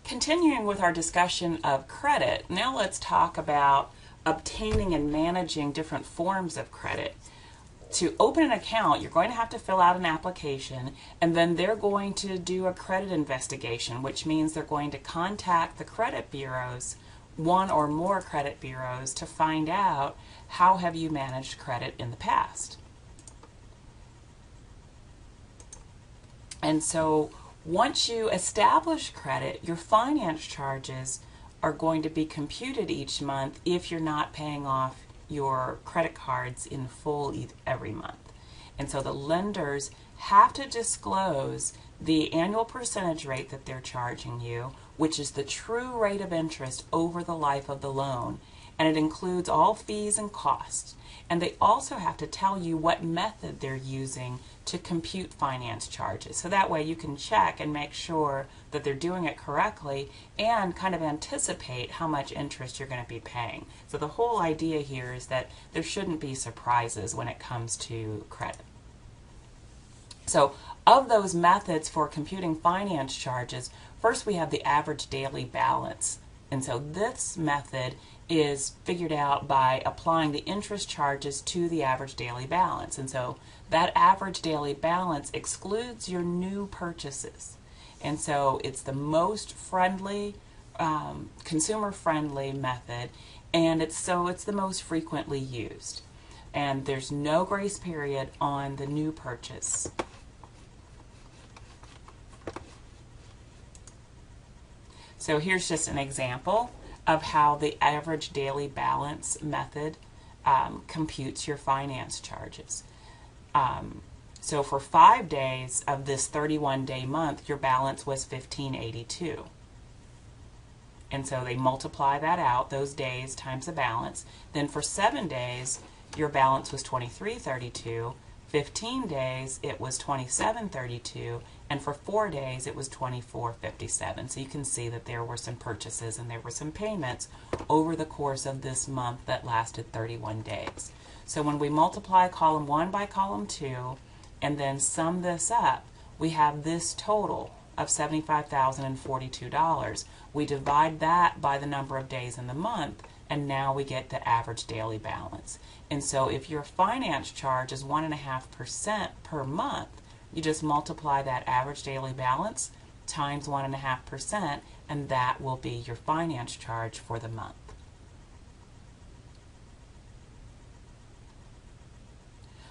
Continuing with our discussion of credit, now let's talk about obtaining and managing different forms of credit. To open an account, you're going to have to fill out an application, and then they're going to do a credit investigation, which means they're going to contact the credit bureaus, one or more credit bureaus, to find out how have you managed credit in the past. And so once you establish credit, your finance charges are going to be computed each month if you're not paying off your credit cards in full every month. And so the lenders have to disclose the annual percentage rate that they're charging you, which is the true rate of interest over the life of the loan, and it includes all fees and costs. And they also have to tell you what method they're using to compute finance charges. So that way you can check and make sure that they're doing it correctly and kind of anticipate how much interest you're going to be paying. So the whole idea here is that there shouldn't be surprises when it comes to credit. So of those methods for computing finance charges, first we have the average daily balance. And so this method is figured out by applying the interest charges to the average daily balance. And so that average daily balance excludes your new purchases. And so it's the most friendly, consumer-friendly method, and it's the most frequently used. And there's no grace period on the new purchase. So here's just an example of how the average daily balance method computes your finance charges. So for 5 days of this 31-day month, your balance was $15.82. And so they multiply that out, those days times the balance. Then for 7 days, your balance was $23.32. 15 days, it was $27.32, and for 4 days, it was $24.57. So you can see that there were some purchases and there were some payments over the course of this month that lasted 31 days. So when we multiply column 1 by column 2 and then sum this up, we have this total of $75,042. We divide that by the number of days in the month, and now we get the average daily balance. And so if your finance charge is 1.5% per month, you just multiply that average daily balance times 1.5%, and that will be your finance charge for the month.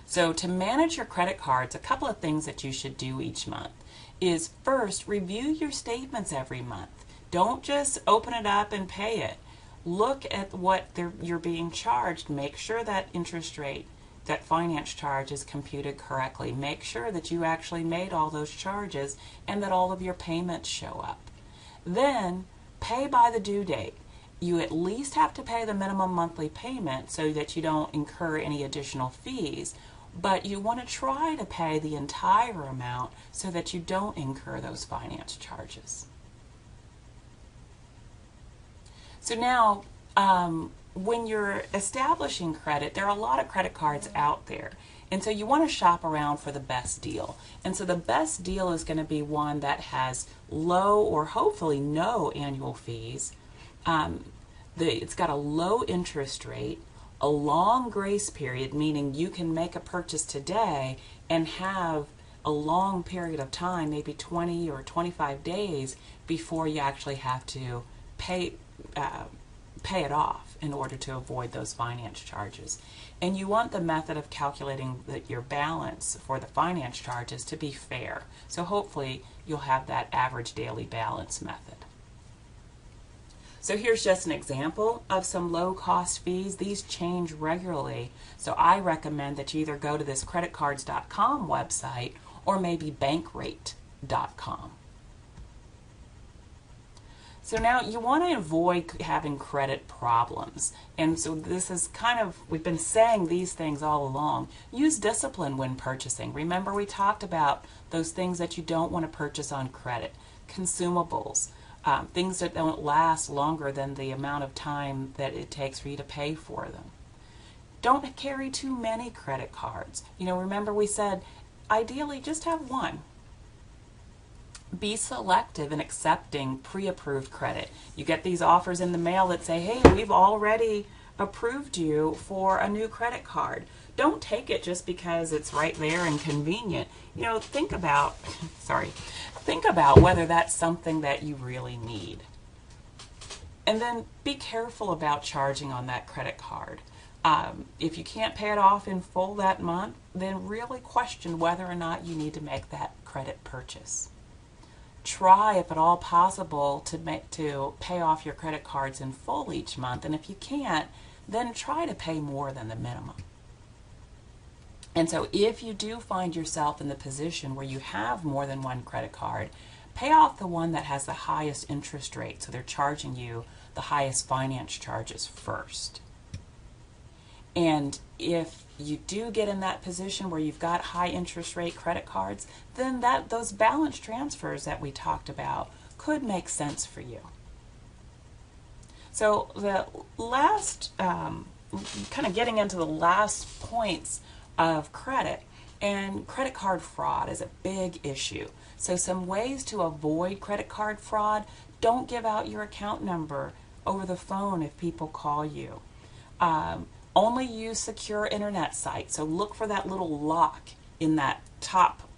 So to manage your credit cards, a couple of things that you should do each month is first, review your statements every month. Don't just open it up and pay it. Look at what you're being charged. Make sure that interest rate, that finance charge is computed correctly. Make sure that you actually made all those charges and that all of your payments show up. Then pay by the due date. You at least have to pay the minimum monthly payment so that you don't incur any additional fees, but you want to try to pay the entire amount so that you don't incur those finance charges. So now, when you're establishing credit, there are a lot of credit cards out there. And so you want to shop around for the best deal. And so the best deal is going to be one that has low or hopefully no annual fees. It's got a low interest rate, a long grace period, meaning you can make a purchase today and have a long period of time, maybe 20 or 25 days, before you actually have to pay it off in order to avoid those finance charges. And you want the method of calculating your balance for the finance charges to be fair. So hopefully you'll have that average daily balance method. So here's just an example of some low-cost fees. These change regularly, so I recommend that you either go to this creditcards.com website or maybe bankrate.com. So now you want to avoid having credit problems. And so this is we've been saying these things all along. Use discipline when purchasing. Remember, we talked about those things that you don't want to purchase on credit. Consumables, things that don't last longer than the amount of time that it takes for you to pay for them. Don't carry too many credit cards. Remember we said ideally just have one. Be selective in accepting pre-approved credit. You get these offers in the mail that say, hey, we've already approved you for a new credit card. Don't take it just because it's right there and convenient. Think about, think about whether that's something that you really need. And then be careful about charging on that credit card. If you can't pay it off in full that month, then really question whether or not you need to make that credit purchase. Try, if at all possible, to pay off your credit cards in full each month. And if you can't, then try to pay more than the minimum. And so if you do find yourself in the position where you have more than one credit card, pay off the one that has the highest interest rate, so they're charging you the highest finance charges first. And if you do get in that position where you've got high interest rate credit cards, then those balance transfers that we talked about could make sense for you. So the last, kind of getting into the last points of credit, and credit card fraud is a big issue. So some ways to avoid credit card fraud: don't give out your account number over the phone if people call you. Only use secure internet sites. So look for that little lock in that top,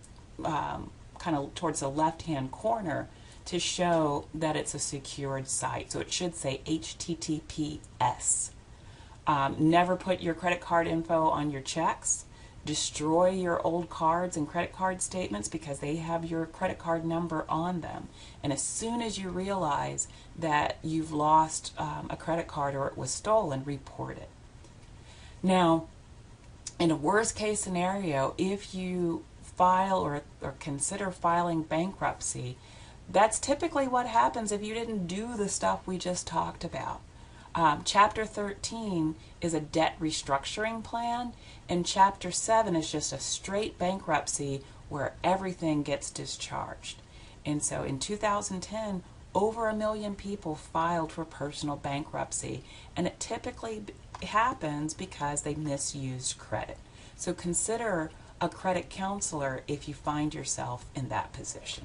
kind of towards the left-hand corner, to show that it's a secured site. So it should say HTTPS. Never put your credit card info on your checks. Destroy your old cards and credit card statements because they have your credit card number on them. And as soon as you realize that you've lost a credit card or it was stolen, report it. Now, in a worst case scenario, if you file or consider filing bankruptcy, that's typically what happens if you didn't do the stuff we just talked about. Chapter 13 is a debt restructuring plan, and Chapter 7 is just a straight bankruptcy where everything gets discharged. And so in 2010, over 1 million people filed for personal bankruptcy, and it typically happens because they misused credit. So consider a credit counselor if you find yourself in that position.